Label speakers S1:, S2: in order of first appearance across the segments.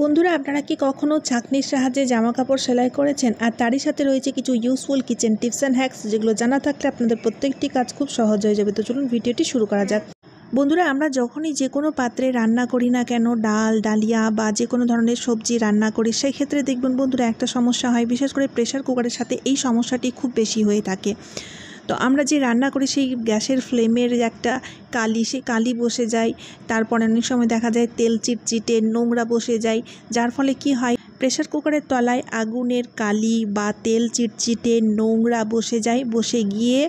S1: বন্ধুরা আপনারা কি কখনো ছাঁকনির সাহায্যে জামা কাপড় সেলাই করেছেন? আর তারই সাথে রয়েছে কিছু useful kitchen tips and hacks, যেগুলো জানা থাকলে আপনাদের প্রত্যেকটি কাজ খুব সহজ হয়ে যাবে। তো চলুন ভিডিওটি শুরু করা যাক। বন্ধুরা, আমরা যখনই যে কোনো পাত্রে রান্না করি না কেন, ডাল, ডালিয়া বা যে কোনো ধরনের সবজি রান্না করি, সেই ক্ষেত্রে দেখবেন বন্ধুরা একটা সমস্যা হয়, বিশেষ করে প্রেশার কুকারের সাথে এই সমস্যাটি খুব বেশি হয়ে থাকে। তো আমরা যে রান্না করি সেই গ্যাসের ফ্লেমের একটা কালি, সেই কালি বসে যায়। তারপর অনেক সময় দেখা যায় তেল চিটচিটে নোংরা বসে যায়, যার ফলে কি হয়, প্রেশার কুকারের তলায় আগুনের কালি বা তেল চিটচিটে নোংরা বসে যায়, বসে গিয়ে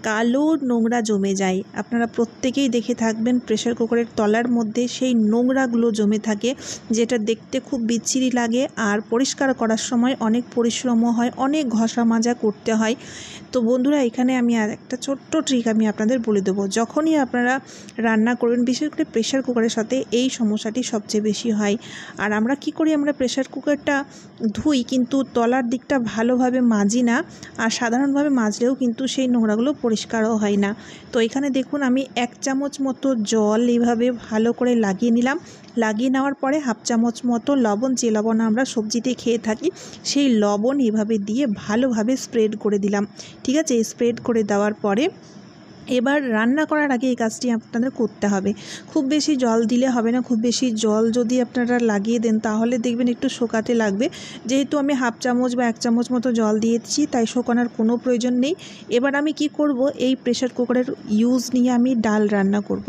S1: কালো নোংরা জমে যায়। আপনারা প্রত্যেকেই দেখে থাকবেন প্রেশার কুকারের তলার মধ্যে সেই নোংরাগুলো জমে থাকে, যেটা দেখতে খুব বিচ্ছিরি লাগে। আর পরিষ্কার করার সময় অনেক পরিশ্রমও হয়, অনেক ঘষা মাজা করতে হয়। তো বন্ধুরা, এখানে আমি আর একটা ছোট্ট ট্রিক আমি আপনাদের বলে দেবো। যখনই আপনারা রান্না করবেন, বিশেষ করে প্রেশার কুকারের সাথে এই সমস্যাটি সবচেয়ে বেশি হয়। আর আমরা কি করি, আমরা প্রেশার কুকারটা ধুই কিন্তু তলার দিকটা ভালোভাবে মাজি না, আর সাধারণভাবে মাজলেও কিন্তু সেই নোংরাগুলো পরিষ্কারও হয় না। তো এখানে দেখুন, আমি 1 চামচ মতো জল এইভাবে ভালো করে লাগিয়ে নিলাম। লাগিয়ে নেওয়ার পরে 1/2 চামচ মতো লবণ, যে লবণ আমরা সবজিতে খেয়ে থাকি, সেই লবণ এভাবে দিয়ে ভালোভাবে স্প্রেড করে দিলাম। ঠিক আছে, স্প্রেড করে দেওয়ার পরে এবার রান্না করার আগে এই কাজটি আপনাদের করতে হবে। খুব বেশি জল দিলে হবে না, খুব বেশি জল যদি আপনারা লাগিয়ে দেন তাহলে দেখবেন একটু শোকাতে লাগবে। যেহেতু আমি 1/2 চামচ বা 1 চামচ মতো জল দিয়েছি, তাই শোকানোর কোনো প্রয়োজন নেই। এবার আমি কি করব, এই প্রেশার কুকারের ইউজ নিয়ে আমি ডাল রান্না করব।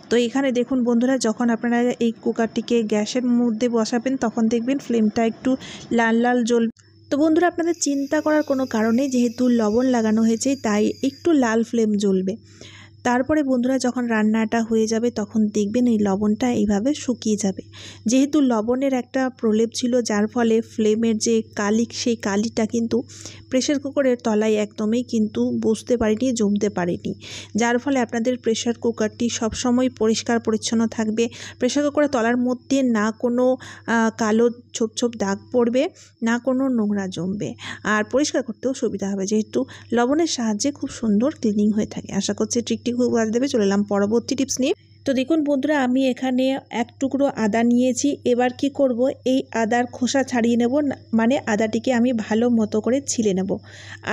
S1: তো এখানে দেখুন বন্ধুরা, যখন আপনারা এই কুকারটিকে গ্যাসের মধ্যে বসাবেন তখন দেখবেন ফ্লেমটা একটু লাল লাল জ্বলবে। তো বন্ধুরা, আপনাদের চিন্তা করার কোনো কারণে, যেহেতু লবণ লাগানো হয়েছে তাই একটু লাল ফ্লেম জ্বলবে। তারপরে বন্ধুরা, যখন রান্নাটা হয়ে যাবে তখন দেখবেন এই লবণটা এইভাবে শুকিয়ে যাবে। যেহেতু লবণের একটা প্রলেপ ছিল, যার ফলে ফ্লেমের যে কালি, সেই কালিটা কিন্তু প্রেশার কুকারের তলায় একদমই কিন্তু বসতে পারেনি, জমতে পারেনি। যার ফলে আপনাদের প্রেশার কুকারটি সবসময় পরিষ্কার পরিচ্ছন্ন থাকবে। প্রেশার কুকারের তলার মধ্যে না কোনো কালো ছোপ ছোপ দাগ পড়বে, না কোনো নোংরা জমবে, আর পরিষ্কার করতেও সুবিধা হবে, যেহেতু লবণের সাহায্যে খুব সুন্দর ক্লিনিং হয়ে থাকে। আশা করছি ট্রিকটি খুব কাজে দেবে। চলে এলাম পরবর্তী টিপস নিয়ে। তো দেখুন বন্ধুরা, আমি এখানে 1 টুকরো আদা নিয়েছি। এবার কি করব, এই আদার খোসা ছাড়িয়ে নেব, মানে আদাটিকে আমি ভালো মতো করে ছিলে নেব।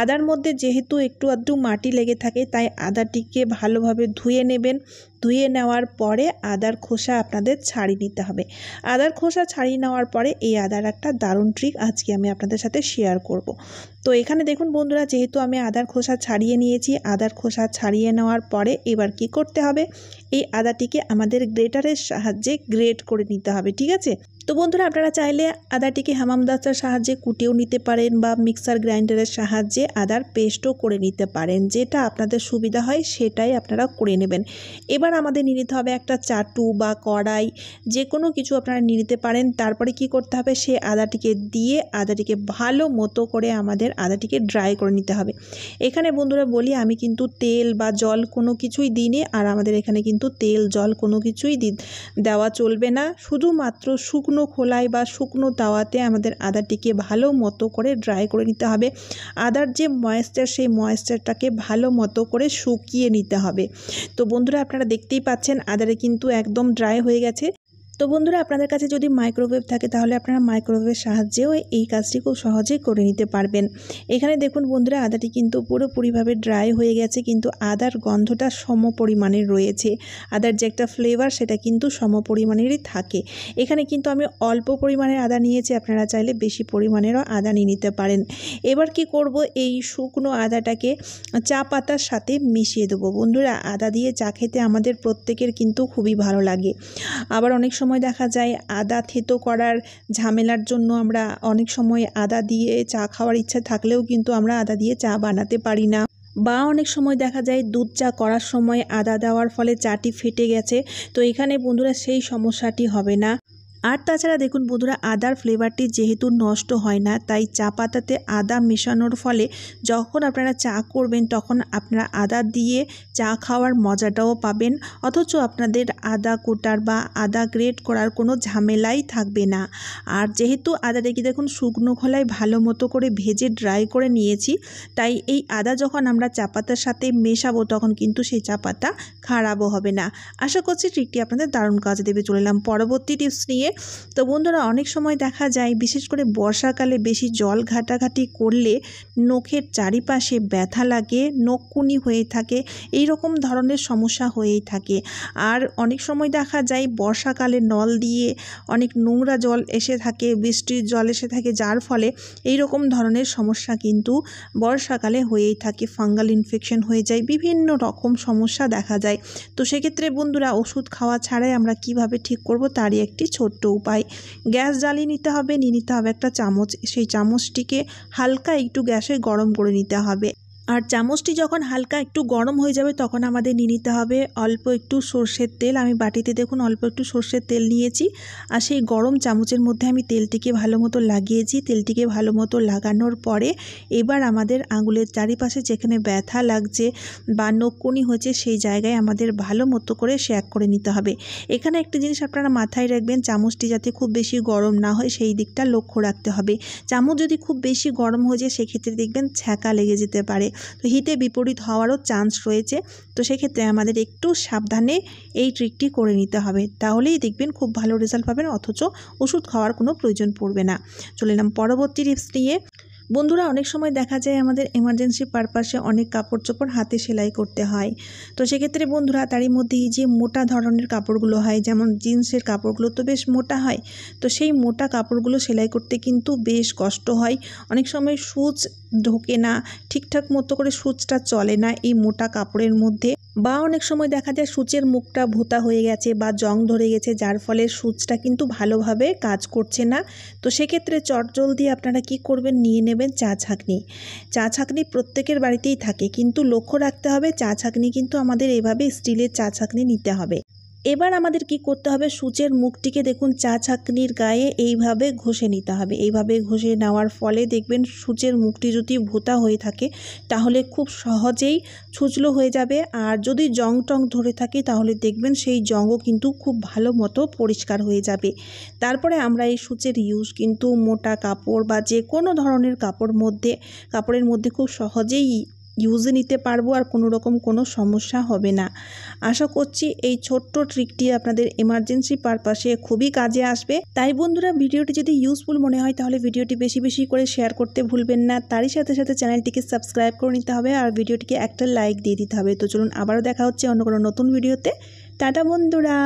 S1: আদার মধ্যে যেহেতু একটু আধটু মাটি লেগে থাকে, তাই আদাটিকে ভালোভাবে ধুয়ে নেবেন। ধুয়ে নেওয়ার পরে আদার খোসা আপনাদের ছাড়িয়ে নিতে হবে। আদার খোসা ছাড়িয়ে নেওয়ার পরে এই আদার একটা দারুণ ট্রিক আজকে আমি আপনাদের সাথে শেয়ার করব। তো এখানে দেখুন বন্ধুরা, যেহেতু আমি আদার খোসা ছাড়িয়ে নিয়েছি, আদার খোসা ছাড়িয়ে নেওয়ার পরে এবার কি করতে হবে, এই আদাটিকে আমাদের গ্রেটারের সাহায্যে গ্রেট করে নিতে হবে। ঠিক আছে, তো বন্ধুরা, আপনারা চাইলে আদাটিকে হামামদাস্তার সাহায্যে কুটেও নিতে পারেন, বা মিক্সার গ্রাইন্ডারের সাহায্যে আদার পেস্টও করে নিতে পারেন। যেটা আপনাদের সুবিধা হয় সেটাই আপনারা করে নেবেন। এবার আমাদের নিয়ে নিতে হবে একটা চাটু বা কড়াই, যে কোনো কিছু আপনারা নিয়ে নিতে পারেন। তারপরে কি করতে হবে, সে আদাটিকে দিয়ে আদাটিকে ভালো মতো করে আমাদের আদাটিকে ড্রাই করে নিতে হবে। এখানে বন্ধুরা বলি, আমি কিন্তু তেল বা জল কোনো কিছুই দিইনি, আর আমাদের এখানে কিন্তু তেল জল কোনো কিছুই দেওয়া চলবে না। শুধুমাত্র শুকনো খোলায় বা শুকনো তাওয়াতে আমাদের আদাটিকে ভালো মতো করে ড্রাই করে নিতে হবে। আদার যে ময়েশ্চার, সেই ময়েশ্চারটাকে ভালো মতো করে শুকিয়ে নিতে হবে। তো বন্ধুরা, আপনারা দেখতেই পাচ্ছেন আদাটা কিন্তু একদম ড্রাই হয়ে গেছে। তো বন্ধুরা, আপনাদের কাছে যদি মাইক্রোওয়েভ থাকে তাহলে আপনারা মাইক্রোওয়েভের সাহায্যেও এই কাজটি খুব সহজেই করে নিতে পারবেন। এখানে দেখুন বন্ধুরা, আদাটি কিন্তু পুরোপুরিভাবে ড্রাই হয়ে গেছে, কিন্তু আদার গন্ধটা সম পরিমাণের রয়েছে। আদার যে একটা ফ্লেভার, সেটা কিন্তু সম পরিমাণেরই থাকে। এখানে কিন্তু আমি অল্প পরিমাণের আদা নিয়েছি, আপনারা চাইলে বেশি পরিমাণেরও আদা নিয়ে নিতে পারেন। এবার কি করব, এই শুকনো আদাটাকে চা পাতার সাথে মিশিয়ে দেবো। বন্ধুরা, আদা দিয়ে চা খেতে আমাদের প্রত্যেকের কিন্তু খুবই ভালো লাগে। আবার অনেক সময় দেখা যায় আদা থেতো করার ঝামেলার জন্য আমরা অনেক সময় আদা দিয়ে চা খাওয়ার ইচ্ছা থাকলেও কিন্তু আমরা আদা দিয়ে চা বানাতে পারি না, বা অনেক সময় দেখা যায় দুধ চা করার সময় আদা দেওয়ার ফলে চাটি ফেটে গেছে। তো এখানে বন্ধুরা সেই সমস্যাটি হবে না। আর তাছাড়া দেখুন বন্ধুরা, আদার ফ্লেভারটি যেহেতু নষ্ট হয় না, তাই চা পাতাতে আদা মেশানোর ফলে যখন আপনারা চা করবেন তখন আপনারা আদা দিয়ে চা খাওয়ার মজাটাও পাবেন, অথচ আপনাদের আদা কোটার বা আদা গ্রেট করার কোনো ঝামেলাই থাকবে না। আর যেহেতু আদাটাকে দেখুন শুকনো খোলায় ভালো মতো করে ভেজে ড্রাই করে নিয়েছি, তাই এই আদা যখন আমরা চা পাতার সাথে মেশাবো তখন কিন্তু সেই চা পাতা খারাপও হবে না। আশা করছি ট্রিকটি আপনাদের দারুণ কাজে দেবে। চলে এলাম পরবর্তী টিপস নিয়ে। তো বন্ধুরা অনেক সময় দেখা যায় বিশেষ করে বর্ষাকালে বেশি জল ঘাটাঘাটি করলে নখের চারিপাশে ব্যথা লাগে, নখকুনি হয়ে থাকে, এই রকম ধরনের সমস্যা হয়েই থাকে। আর অনেক সময় দেখা যায় বর্ষাকালে নল দিয়ে অনেক নোংরা জল এসে থাকে, বৃষ্টির জল এসে থাকে, যার ফলে এই রকম ধরনের সমস্যা কিন্তু বর্ষাকালে হয়েই থাকে। ফাঙ্গাল ইনফেকশন হয়ে যায়, বিভিন্ন রকম সমস্যা দেখা যায়। তো সেক্ষেত্রে বন্ধুরা ওষুধ খাওয়া ছাড়াই আমরা কিভাবে ঠিক করব তারই একটি ছোট্ট উপায়। গ্যাস জ্বালিয়ে নিতে হবে, নিয়ে নিতে হবে একটা চামচ, সেই চামচটিকে হালকা একটু গ্যাসে গরম করে নিতে হবে। আর চামচটি যখন হালকা একটু গরম হয়ে যাবে তখন আমাদের নিয়ে নিতে হবে অল্প একটু সর্ষের তেল। আমি বাটিতে দেখুন অল্প একটু সর্ষের তেল নিয়েছি, আর সেই গরম চামচের মধ্যে আমি তেলটিকে ভালো মতো লাগিয়েছি। তেলটিকে ভালো মতো লাগানোর পরে এবার আমাদের আঙুলের চারিপাশে যেখানে ব্যথা লাগছে বা নখকুনি হয়েছে সেই জায়গায় আমাদের ভালো মতো করে শ্যাক করে নিতে হবে। এখানে একটা জিনিস আপনারা মাথায় রাখবেন, চামচটি যাতে খুব বেশি গরম না হয় সেই দিকটা লক্ষ্য রাখতে হবে। চামচ যদি খুব বেশি গরম হয়ে যায় সেক্ষেত্রে দেখবেন ছ্যাঁকা লেগে যেতে পারে, তো হিতে বিপরীত হওয়ারও চান্স রয়েছে। তো সেক্ষেত্রে আমাদের একটু সাবধানে এই ট্রিকটি করে নিতে হবে, তাহলেই দেখবেন খুব ভালো রেজাল্ট পাবেন, অথচ ওষুধ খাওয়ার কোনো প্রয়োজন পড়বে না। চলে এলাম পরবর্তী টিপস নিয়ে। বন্ধুরা অনেক সময় দেখা যায় আমাদের এমার্জেন্সি পারপাসে অনেক কাপড় চোপড় হাতে সেলাই করতে হয়। তো সেক্ষেত্রে বন্ধুরা তারই মধ্যে এই যে মোটা ধরনের কাপড়গুলো হয়, যেমন জিন্সের কাপড়গুলো তো বেশ মোটা হয়, তো সেই মোটা কাপড়গুলো সেলাই করতে কিন্তু বেশ কষ্ট হয়। অনেক সময় সূচ ঢোকে না, ঠিকঠাক মতো করে সূচটা চলে না এই মোটা কাপড়ের মধ্যে, বা অনেক সময় দেখা যায় সূচের মুখটা ভোঁতা হয়ে গেছে বা জং ধরে গেছে, যার ফলে সূচটা কিন্তু ভালোভাবে কাজ করছে না। তো সেক্ষেত্রে চটজলদি আপনারা কি করবেন, নিয়ে নেবেন চা ছাঁকনি। চা ছাঁকনি প্রত্যেকের বাড়িতেই থাকে, কিন্তু লক্ষ্য রাখতে হবে চা ছাঁকনি কিন্তু আমাদের এভাবে স্টিলের চা ছাঁকনি নিতে হবে। এবার আমাদের কি করতে হবে, সূচের মুখটিকে দেখুন চা ছাঁকনির গায়ে এইভাবে ঘষে নিতে হবে। এইভাবে ঘষে নেওয়ার ফলে দেখবেন সূচের মুখটি যদি ভোঁতা হয়ে থাকে তাহলে খুব সহজেই ছুঁচলো হয়ে যাবে। আর যদি জং টং ধরে থাকে তাহলে দেখবেন সেই জংও কিন্তু খুব ভালো মতো পরিষ্কার হয়ে যাবে। তারপরে আমরা এই সূচের ইউজ কিন্তু মোটা কাপড় বা যে কোনো ধরনের কাপড়ের মধ্যে খুব সহজেই ইউজে নিতে পারবো, আর কোনো রকম কোনো সমস্যা হবে না। আশা করছি এই ছোট্ট ট্রিকটি আপনাদের এমার্জেন্সি পারপাসে খুবই কাজে আসবে। তাই বন্ধুরা ভিডিওটি যদি ইউজফুল মনে হয় তাহলে ভিডিওটি বেশি বেশি করে শেয়ার করতে ভুলবেন না। তারই সাথে সাথে চ্যানেলটিকে সাবস্ক্রাইব করে নিতে হবে আর ভিডিওটিকে একটা লাইক দিয়ে দিতে হবে। তো চলুন আবারও দেখা হচ্ছে অন্য কোনো নতুন ভিডিওতে। টাটা বন্ধুরা।